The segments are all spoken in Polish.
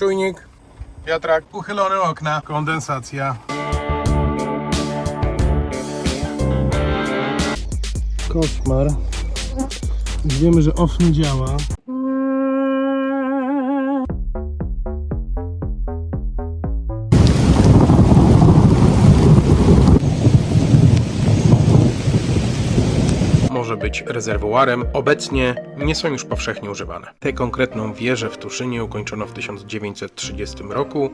Czujnik, wiatrak, uchylone okna, kondensacja. Koszmar. Wiemy, że off nie działa. Może być rezerwuarem, obecnie nie są już powszechnie używane. Tę konkretną wieżę w Tuszynie ukończono w 1930 roku.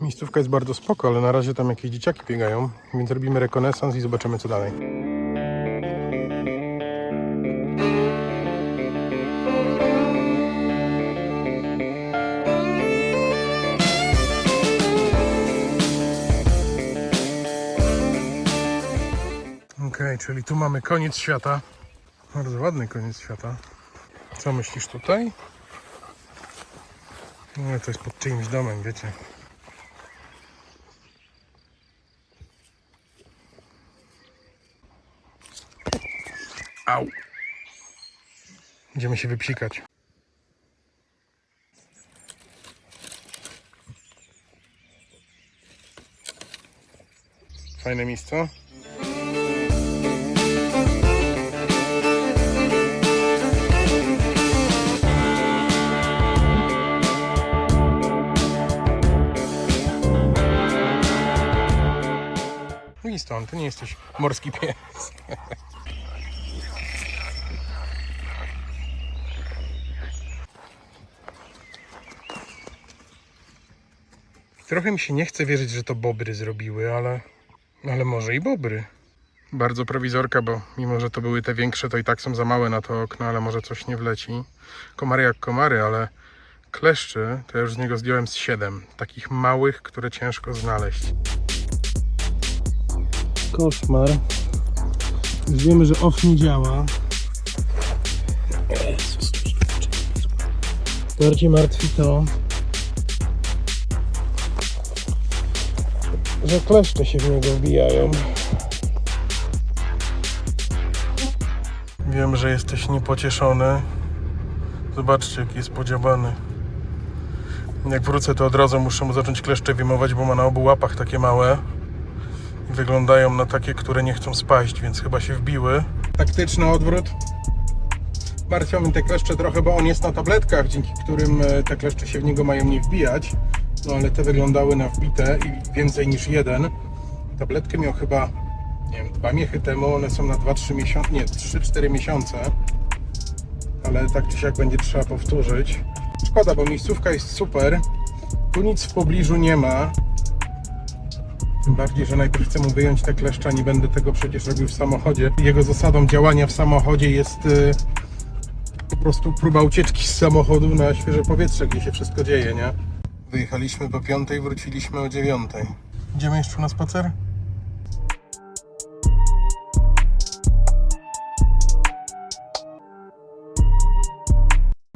Miejscówka jest bardzo spoko, ale na razie tam jakieś dzieciaki biegają, więc robimy rekonesans i zobaczymy co dalej. Okej, czyli tu mamy koniec świata. Bardzo ładny koniec świata. Co myślisz tutaj? Nie, to jest pod czyimś domem, wiecie. Au. Idziemy się wypsikać. Fajne miejsce. I stąd, ty nie jesteś morski pies. Trochę mi się nie chce wierzyć, że to bobry zrobiły, ale może i bobry. Bardzo prowizorka, bo mimo, że to były te większe, to i tak są za małe na to okno, ale może coś nie wleci. Komary jak komary, ale kleszczy to ja już z niego zdjąłem z 7. Takich małych, które ciężko znaleźć. Koszmar. Już wiemy, że off nie działa. Bardziej martwi to, że kleszcze się w niego wbijają. Wiem, że jesteś niepocieszony. Zobaczcie, jaki jest podziabany. Jak wrócę, to od razu muszę mu zacząć kleszcze wyjmować, bo ma na obu łapach takie małe. I wyglądają na takie, które nie chcą spaść, więc chyba się wbiły. Taktyczny odwrót. Martwią mnie te kleszcze trochę, bo on jest na tabletkach, dzięki którym te kleszcze się w niego mają nie wbijać. No ale te wyglądały na wbite i więcej niż jeden. Tabletkę miał chyba, nie wiem, 2 miechy temu, one są na 2-3 miesiące, nie, 3-4 miesiące. Ale tak czy siak będzie trzeba powtórzyć. Szkoda, bo miejscówka jest super. Tu nic w pobliżu nie ma. Tym bardziej, że najpierw chcę mu wyjąć te kleszcze, nie będę tego przecież robił w samochodzie. Jego zasadą działania w samochodzie jest po prostu próba ucieczki z samochodu na świeże powietrze, gdzie się wszystko dzieje, nie? Wyjechaliśmy po 5, wróciliśmy o 9. Idziemy jeszcze na spacer?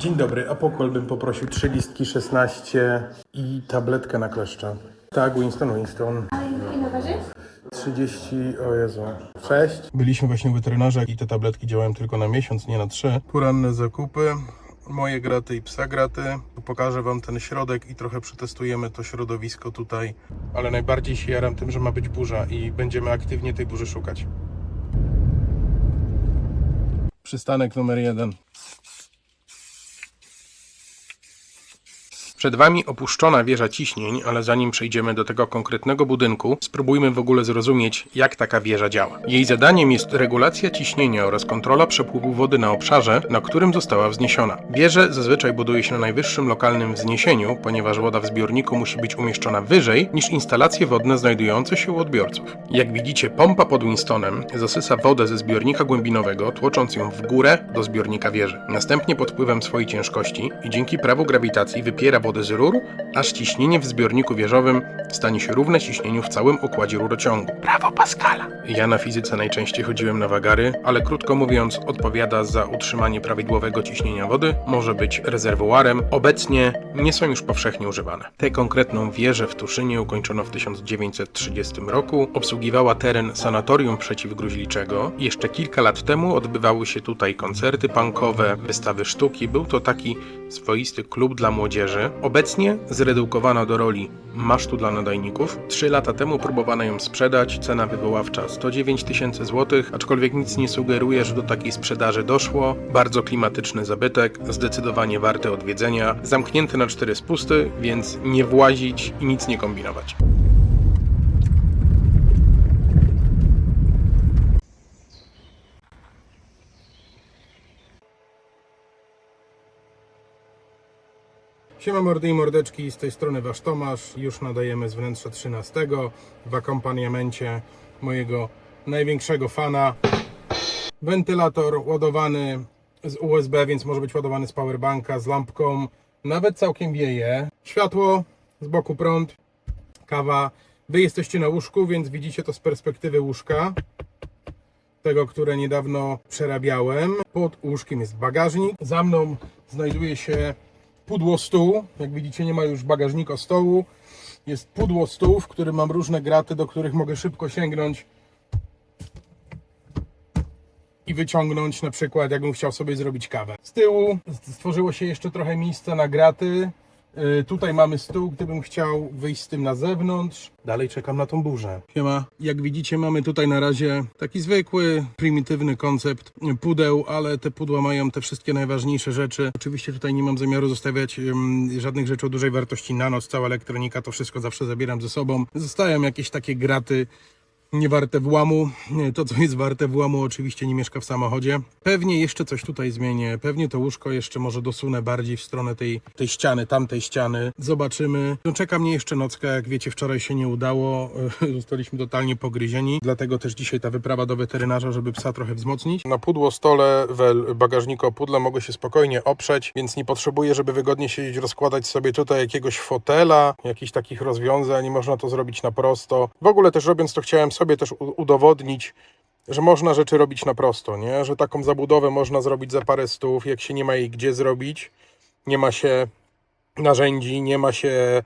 Dzień dobry, Apokol bym poprosił 3 listki 16 i tabletkę na kleszcze. Tak, Winston. A ile waży? 30, o Jezu, 6. Byliśmy właśnie u weterynarza i te tabletki działają tylko na miesiąc, nie na 3. Poranne zakupy, moje graty i psa graty. Pokażę wam ten środek i trochę przetestujemy to środowisko tutaj. Ale najbardziej się jaram tym, że ma być burza i będziemy aktywnie tej burzy szukać. Przystanek numer 1. Przed Wami opuszczona wieża ciśnień, ale zanim przejdziemy do tego konkretnego budynku, spróbujmy w ogóle zrozumieć, jak taka wieża działa. Jej zadaniem jest regulacja ciśnienia oraz kontrola przepływu wody na obszarze, na którym została wzniesiona. Wieże zazwyczaj buduje się na najwyższym lokalnym wzniesieniu, ponieważ woda w zbiorniku musi być umieszczona wyżej niż instalacje wodne znajdujące się u odbiorców. Jak widzicie, pompa pod Winstonem zasysa wodę ze zbiornika głębinowego, tłocząc ją w górę do zbiornika wieży. Następnie pod wpływem swojej ciężkości i dzięki prawu grawitacji wypiera wodę wodę z rur, aż ciśnienie w zbiorniku wieżowym stanie się równe ciśnieniu w całym układzie rurociągu. Prawo Pascala. Ja na fizyce najczęściej chodziłem na wagary, ale krótko mówiąc odpowiada za utrzymanie prawidłowego ciśnienia wody, może być rezerwuarem. Obecnie nie są już powszechnie używane. Tę konkretną wieżę w Tuszynie ukończono w 1930 roku. Obsługiwała teren sanatorium przeciwgruźliczego. Jeszcze kilka lat temu odbywały się tutaj koncerty punkowe, wystawy sztuki. Był to taki swoisty klub dla młodzieży. Obecnie zredukowano do roli masztu dla nadajników. 3 lata temu próbowano ją sprzedać. Cena wywoławcza 109 000 złotych, aczkolwiek nic nie sugeruje, że do takiej sprzedaży doszło. Bardzo klimatyczny zabytek, zdecydowanie warte odwiedzenia. Zamknięty na 4 spusty, więc nie włazić i nic nie kombinować. Siema mordy i mordeczki, z tej strony Wasz Tomasz. Już nadajemy z wnętrza 13 w akompaniamencie mojego największego fana. Wentylator ładowany z USB, więc może być ładowany z powerbanka, z lampką. Nawet całkiem wieje. Światło, z boku prąd, kawa. Wy jesteście na łóżku, więc widzicie to z perspektywy łóżka. Tego, które niedawno przerabiałem. Pod łóżkiem jest bagażnik. Za mną znajduje się pudło stół. Jak widzicie, nie ma już bagażnika stołu. Jest pudło stół, w którym mam różne graty, do których mogę szybko sięgnąć i wyciągnąć, na przykład jakbym chciał sobie zrobić kawę. Z tyłu stworzyło się jeszcze trochę miejsca na graty. Tutaj mamy stół, gdybym chciał wyjść z tym na zewnątrz. Dalej czekam na tą burzę. Siema. Jak widzicie, mamy tutaj na razie taki zwykły, prymitywny koncept pudeł, ale te pudła mają te wszystkie najważniejsze rzeczy. Oczywiście tutaj nie mam zamiaru zostawiać żadnych rzeczy o dużej wartości na noc. Cała elektronika, to wszystko zawsze zabieram ze sobą. Zostają jakieś takie graty nie warte włamu. To, co jest warte włamu, oczywiście nie mieszka w samochodzie. Pewnie jeszcze coś tutaj zmienię. Pewnie to łóżko jeszcze może dosunę bardziej w stronę tej ściany, tamtej ściany. Zobaczymy. No, czeka mnie jeszcze nocka. Jak wiecie, wczoraj się nie udało. Zostaliśmy totalnie pogryzieni. Dlatego też dzisiaj ta wyprawa do weterynarza, żeby psa trochę wzmocnić. Na pudło stole, bagażniku o pudle mogę się spokojnie oprzeć, więc nie potrzebuję, żeby wygodnie siedzieć, rozkładać sobie tutaj jakiegoś fotela, jakichś takich rozwiązań. Można to zrobić na prosto. W ogóle też robiąc to chciałem sobie też udowodnić, że można rzeczy robić na prosto, nie? Że taką zabudowę można zrobić za parę stów, jak się nie ma jej gdzie zrobić, nie ma się narzędzi, nie ma się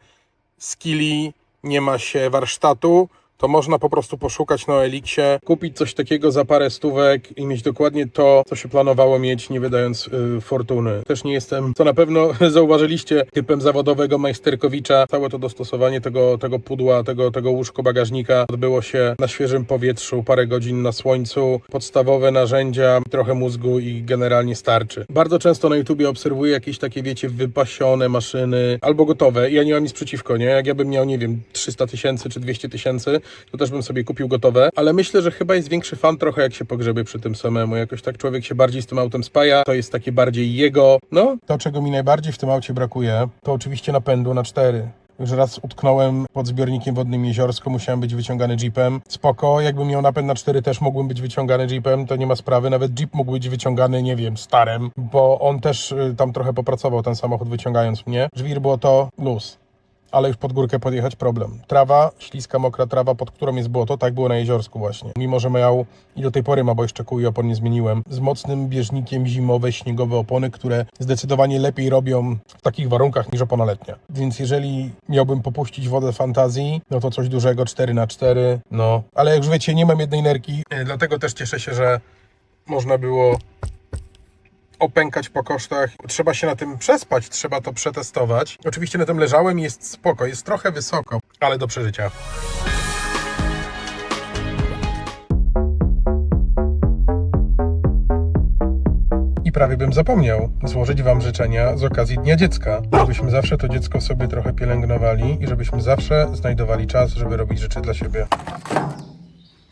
skilli, nie ma się warsztatu, to można po prostu poszukać na Elixie, kupić coś takiego za parę stówek i mieć dokładnie to, co się planowało mieć, nie wydając fortuny. Też nie jestem, co na pewno zauważyliście, typem zawodowego majsterkowicza. Całe to dostosowanie tego pudła, tego łóżko bagażnika odbyło się na świeżym powietrzu, parę godzin na słońcu, podstawowe narzędzia, trochę mózgu i generalnie starczy. Bardzo często na YouTubie obserwuję jakieś takie, wiecie, wypasione maszyny, albo gotowe. Ja nie mam nic przeciwko, nie? Jak ja bym miał, nie wiem, 300 000 czy 200 000, to też bym sobie kupił gotowe, ale myślę, że chyba jest większy fan trochę, jak się pogrzebie przy tym samemu. Jakoś tak człowiek się bardziej z tym autem spaja, to jest takie bardziej jego. No, to czego mi najbardziej w tym aucie brakuje, to oczywiście napędu na 4. Już raz utknąłem pod zbiornikiem wodnym Jeziorsko, musiałem być wyciągany jeepem. Spoko, jakbym miał napęd na 4, też mógłbym być wyciągany jeepem, to nie ma sprawy. Nawet jeep mógł być wyciągany, nie wiem, starem, bo on też tam trochę popracował, ten samochód, wyciągając mnie. Żwir było to luz. Ale już pod górkę podjechać problem. Trawa, śliska, mokra trawa, pod którą jest błoto, tak było na Jeziorsku właśnie. Mimo, że miał, i do tej pory ma, bo jeszcze kół i opon nie zmieniłem, z mocnym bieżnikiem zimowe, śniegowe opony, które zdecydowanie lepiej robią w takich warunkach niż opona letnia. Więc jeżeli miałbym popuścić wodę fantazji, no to coś dużego, 4x4, no. Ale jak już wiecie, nie mam jednej nerki, dlatego też cieszę się, że można było opękać po kosztach. Trzeba się na tym przespać, trzeba to przetestować. Oczywiście na tym leżałem i jest spoko, jest trochę wysoko, ale do przeżycia. I prawie bym zapomniał złożyć Wam życzenia z okazji Dnia Dziecka. Żebyśmy zawsze to dziecko sobie trochę pielęgnowali i żebyśmy zawsze znajdowali czas, żeby robić rzeczy dla siebie.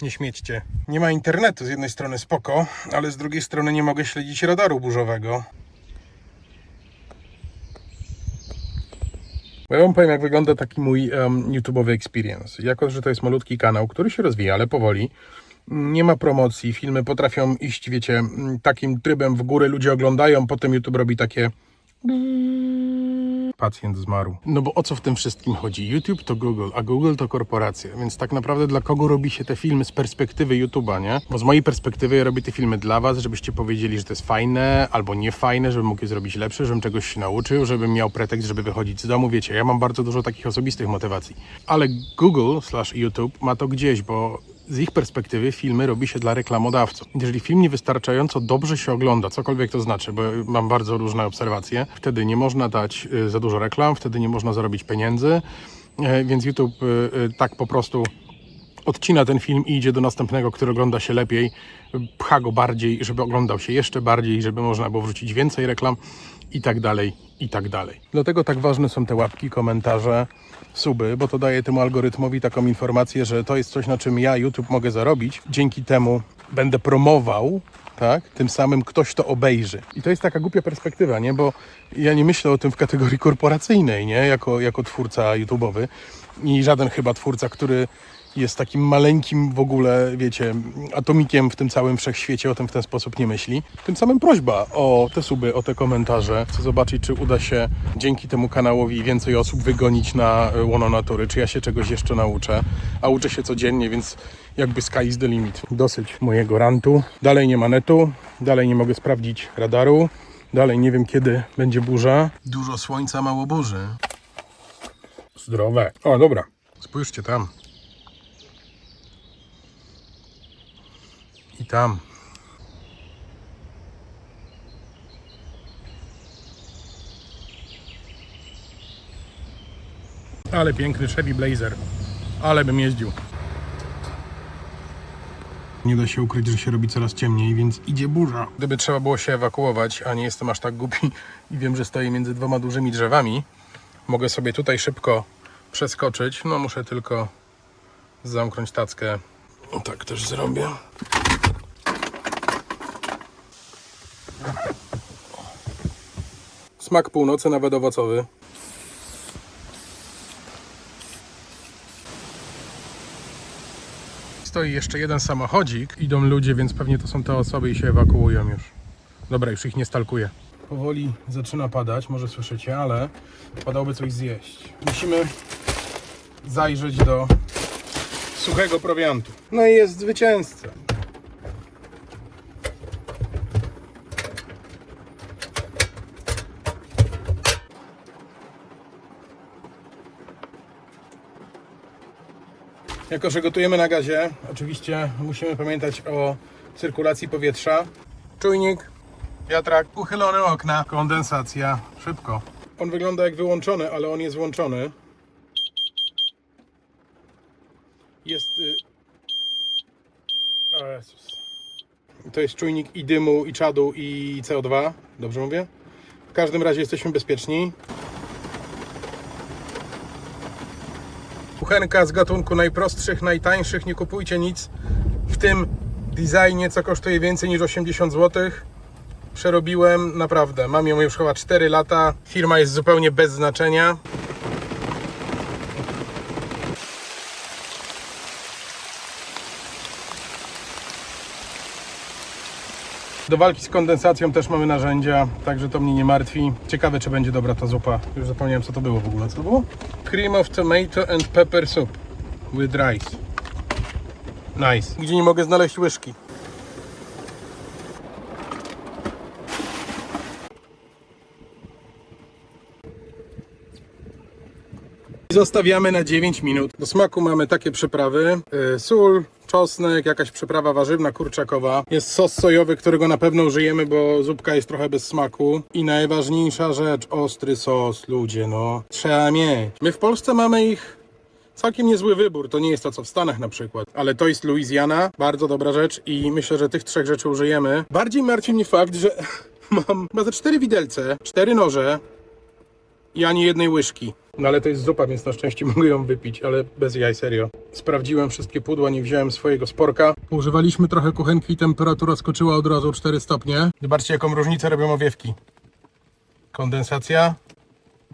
Nie śmiećcie. Nie ma internetu, z jednej strony spoko, ale z drugiej strony nie mogę śledzić radaru burzowego. Bo ja wam powiem, jak wygląda taki mój YouTube'owy experience. Jako, że to jest malutki kanał, który się rozwija, ale powoli. Nie ma promocji, filmy potrafią iść, wiecie, takim trybem w górę, ludzie oglądają, potem YouTube robi takie pacjent zmarł. No bo o co w tym wszystkim chodzi? YouTube to Google, a Google to korporacja, więc tak naprawdę dla kogo robi się te filmy z perspektywy YouTube'a, nie? Bo z mojej perspektywy ja robię te filmy dla was, żebyście powiedzieli, że to jest fajne albo nie fajne, żebym mógł je zrobić lepsze, żebym czegoś się nauczył, żebym miał pretekst, żeby wychodzić z domu. Wiecie, ja mam bardzo dużo takich osobistych motywacji. Ale Google/YouTube ma to gdzieś, bo z ich perspektywy filmy robi się dla reklamodawców. Jeżeli film niewystarczająco dobrze się ogląda, cokolwiek to znaczy, bo mam bardzo różne obserwacje, wtedy nie można dać za dużo reklam, wtedy nie można zarobić pieniędzy, więc YouTube tak po prostu odcina ten film i idzie do następnego, który ogląda się lepiej, pcha go bardziej, żeby oglądał się jeszcze bardziej, żeby można było wrzucić więcej reklam i tak dalej, i tak dalej. Dlatego tak ważne są te łapki, komentarze, suby, bo to daje temu algorytmowi taką informację, że to jest coś, na czym ja, YouTube, mogę zarobić. Dzięki temu będę promował, tak? Tym samym ktoś to obejrzy. I to jest taka głupia perspektywa, nie? Bo ja nie myślę o tym w kategorii korporacyjnej, nie? Jako twórca YouTube'owy i żaden chyba twórca, który jest takim maleńkim w ogóle, wiecie, atomikiem w tym całym wszechświecie, o tym w ten sposób nie myśli. Tym samym prośba o te suby, o te komentarze. Chcę zobaczyć, czy uda się dzięki temu kanałowi więcej osób wygonić na łono natury, czy ja się czegoś jeszcze nauczę. A uczę się codziennie, więc jakby sky is the limit. Dosyć mojego rantu. Dalej nie ma netu, dalej nie mogę sprawdzić radaru, dalej nie wiem, kiedy będzie burza. Dużo słońca, mało burzy. Zdrowe. O, dobra. Spójrzcie tam. I tam. Ale piękny Chevy Blazer. Ale bym jeździł. Nie da się ukryć, że się robi coraz ciemniej, więc idzie burza. Gdyby trzeba było się ewakuować, a nie jestem aż tak głupi i wiem, że stoję między dwoma dużymi drzewami, mogę sobie tutaj szybko przeskoczyć. No muszę tylko zamknąć tackę. O, tak też zrobię. Smak północy, nawet owocowy. Stoi jeszcze jeden samochodzik. Idą ludzie, więc pewnie to są te osoby i się ewakuują już. Dobra, już ich nie stalkuję. Powoli zaczyna padać, może słyszycie, ale padałoby coś zjeść. Musimy zajrzeć do suchego prowiantu. No i jest zwycięzca. Jako że gotujemy na gazie, oczywiście musimy pamiętać o cyrkulacji powietrza. Czujnik, wiatrak, uchylone okna, kondensacja, szybko. On wygląda jak wyłączony, ale on jest włączony. Jest... O Jezus. To jest czujnik i dymu, i czadu, i CO2. Dobrze mówię? W każdym razie jesteśmy bezpieczni. Kuchenka z gatunku najprostszych, najtańszych. Nie kupujcie nic w tym designie, co kosztuje więcej niż 80 zł. Przerobiłem, naprawdę. Mam ją już chyba 4 lata. Firma jest zupełnie bez znaczenia. Do walki z kondensacją też mamy narzędzia, także to mnie nie martwi. Ciekawe, czy będzie dobra ta zupa. Już zapomniałem, co to było w ogóle. Co to było? Cream of tomato and pepper soup with rice. Nice. Gdzie nie mogę znaleźć łyżki. Zostawiamy na 9 minut. Do smaku mamy takie przyprawy. Sól, czosnek, jakaś przyprawa warzywna, kurczakowa. Jest sos sojowy, którego na pewno użyjemy, bo zupka jest trochę bez smaku. I najważniejsza rzecz, ostry sos, ludzie, no. Trzeba mieć. My w Polsce mamy ich całkiem niezły wybór. To nie jest to, co w Stanach na przykład. Ale to jest Louisiana, bardzo dobra rzecz i myślę, że tych 3 rzeczy użyjemy. Bardziej martwi mnie fakt, że mam ze 4 widelce, 4 noże i ani jednej łyżki. No ale to jest zupa, więc na szczęście mogę ją wypić, ale bez jaj, serio. Sprawdziłem wszystkie pudła, nie wziąłem swojego sporka. Używaliśmy trochę kuchenki i temperatura skoczyła od razu o 4 stopnie. Zobaczcie, jaką różnicę robią owiewki. Kondensacja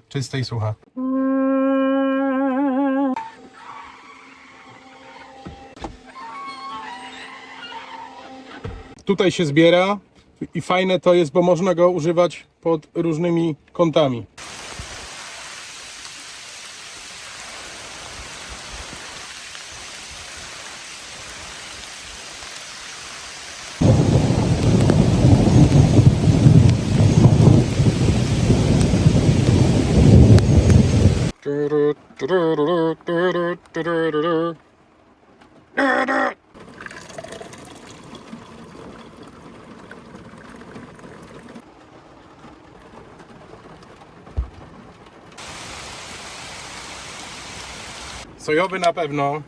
czysta i sucha. Tutaj się zbiera i fajne to jest, bo można go używać pod różnymi kątami. Sojowy na pewno.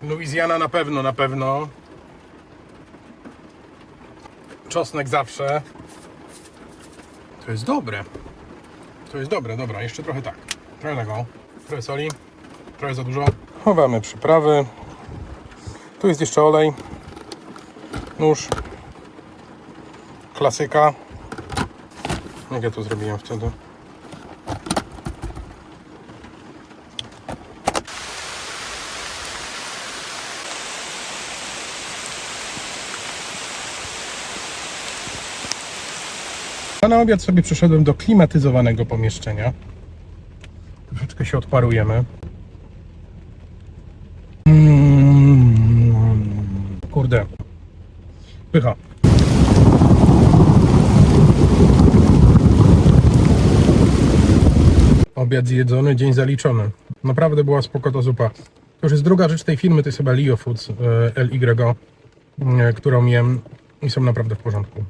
Louisiana na pewno. Czosnek zawsze. To jest dobre. To jest dobre, dobra, jeszcze trochę tak. Trochę tego. Trochę soli. Trochę za dużo. Chowamy przyprawy. Tu jest jeszcze olej. Nóż. Klasyka. Jak ja to zrobiłem wtedy? A na obiad sobie przeszedłem do klimatyzowanego pomieszczenia. Troszeczkę się odparujemy. Kurde. Pycha. Obiad zjedzony, dzień zaliczony. Naprawdę była spoko ta zupa. To już jest druga rzecz tej firmy, to jest chyba Leo Foods LY, którą jem i są naprawdę w porządku.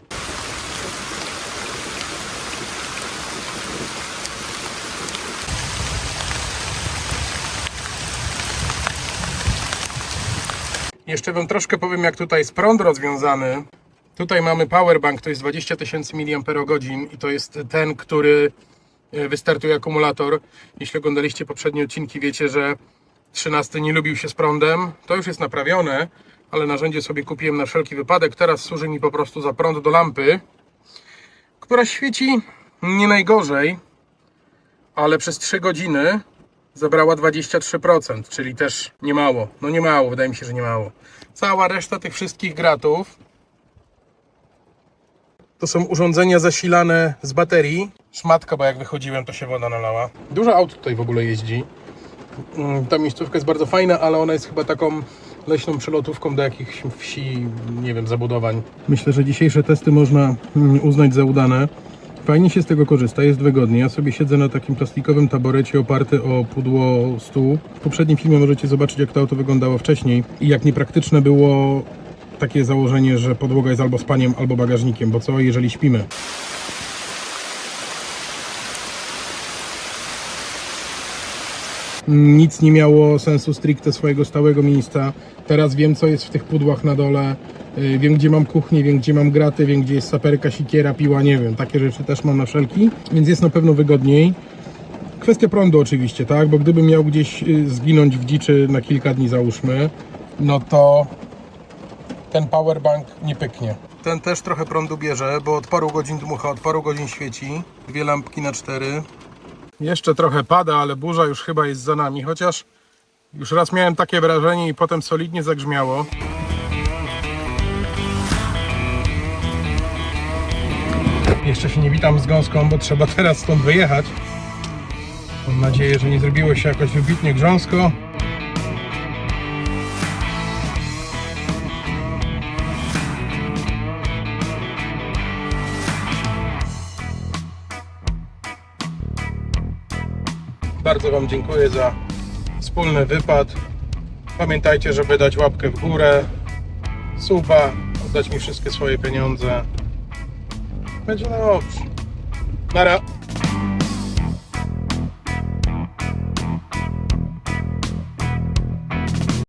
Jeszcze wam troszkę powiem, jak tutaj jest prąd rozwiązany. Tutaj mamy powerbank, to jest 20 000 mAh i to jest ten, który wystartuje akumulator. Jeśli oglądaliście poprzednie odcinki, wiecie, że 13 nie lubił się z prądem. To już jest naprawione, ale narzędzie sobie kupiłem na wszelki wypadek. Teraz służy mi po prostu za prąd do lampy, która świeci nie najgorzej, ale przez 3 godziny zabrała 23%, czyli też nie mało. No nie mało, wydaje mi się, że nie mało. Cała reszta tych wszystkich gratów to są urządzenia zasilane z baterii. Szmatka, bo jak wychodziłem, to się woda nalała. Dużo aut tutaj w ogóle jeździ. Ta miejscówka jest bardzo fajna, ale ona jest chyba taką leśną przelotówką do jakichś wsi, nie wiem, zabudowań. Myślę, że dzisiejsze testy można uznać za udane. Fajnie się z tego korzysta, jest wygodnie. Ja sobie siedzę na takim plastikowym taborecie oparty o pudło stół. W poprzednim filmie możecie zobaczyć, jak to auto wyglądało wcześniej i jak niepraktyczne było takie założenie, że podłoga jest albo spaniem, albo bagażnikiem, bo co jeżeli śpimy? Nic nie miało sensu stricte swojego stałego miejsca. Teraz wiem, co jest w tych pudłach na dole. Wiem, gdzie mam kuchnię, wiem, gdzie mam graty, wiem, gdzie jest saperka, sikiera, piła, nie wiem. Takie rzeczy też mam na wszelki, więc jest na pewno wygodniej. Kwestia prądu oczywiście, tak? Bo gdybym miał gdzieś zginąć w dziczy na kilka dni, załóżmy, no to ten powerbank nie pyknie. Ten też trochę prądu bierze, bo od paru godzin dmucha, od paru godzin świeci. 2 lampki na 4. Jeszcze trochę pada, ale burza już chyba jest za nami, chociaż już raz miałem takie wrażenie i potem solidnie zagrzmiało. Jeszcze się nie witam z gąską, bo trzeba teraz stąd wyjechać. Mam nadzieję, że nie zrobiło się jakoś wybitnie grząsko. Bardzo wam dziękuję za wspólny wypad. Pamiętajcie, żeby dać łapkę w górę, suba, oddać mi wszystkie swoje pieniądze. Będzie dobrze. Nara.